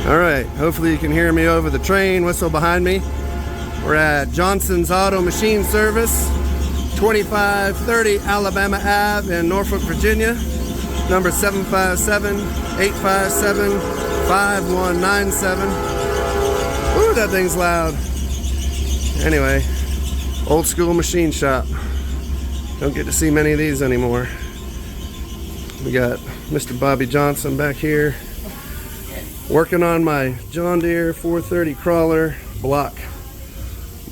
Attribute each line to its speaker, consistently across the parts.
Speaker 1: Alright, hopefully you can hear me over the train whistle behind me. We're at Johnson's Auto Machine Service, 2530 Alabama Ave in Norfolk, Virginia. Number 757-857-5197. Ooh, that thing's loud. Anyway, old school machine shop. Don't get to see many of these anymore. We got Mr. Bobby Johnson back here working on my John Deere 430 crawler block.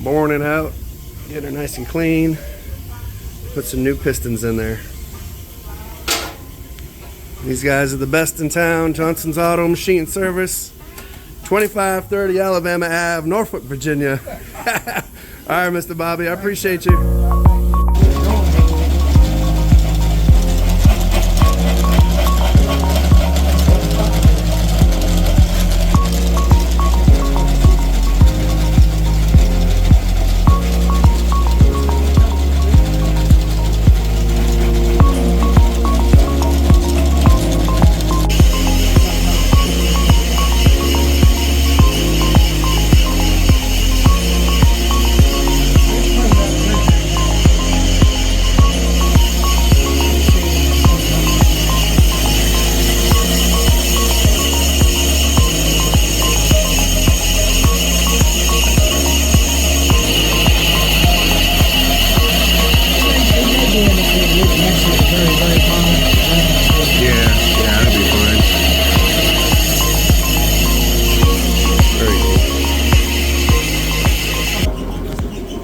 Speaker 1: Boring it out, get her nice and clean, put some new pistons in there. These guys are the best in town. Johnson's Auto Machine Service, 2530 Alabama Ave, Norfolk, Virginia. All right, Mr. Bobby, I appreciate you.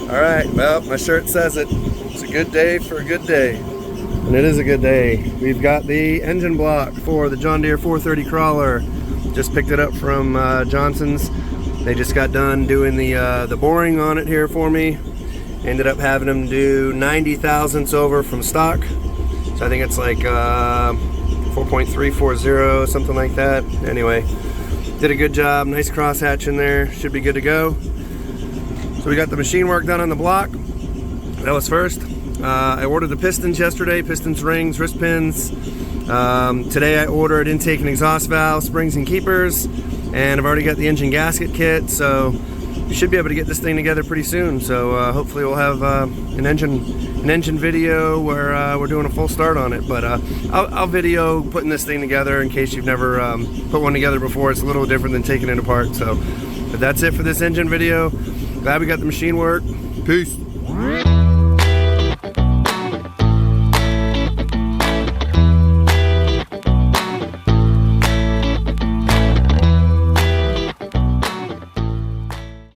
Speaker 1: Alright, well, my shirt says it. It's a good day for a good day. And it is a good day. We've got the engine block for the John Deere 430 crawler. Just picked it up from Johnson's. They just got done doing the boring on it here for me. Ended up having them do 90 thousandths over from stock. So I think it's like 4.340, something like that. Anyway, did a good job. Nice crosshatch in there. Should be good to go. So we got the machine work done on the block. That was first. I ordered the pistons yesterday, pistons, rings, wrist pins. Today I ordered intake and exhaust valve, springs and keepers, and I've already got the engine gasket kit, so we should be able to get this thing together pretty soon. So hopefully we'll have an engine video where we're doing a full start on it. But I'll video putting this thing together in case you've never put one together before. It's a little different than taking it apart. So, but that's it for this engine video. Glad we got the machine work. Peace.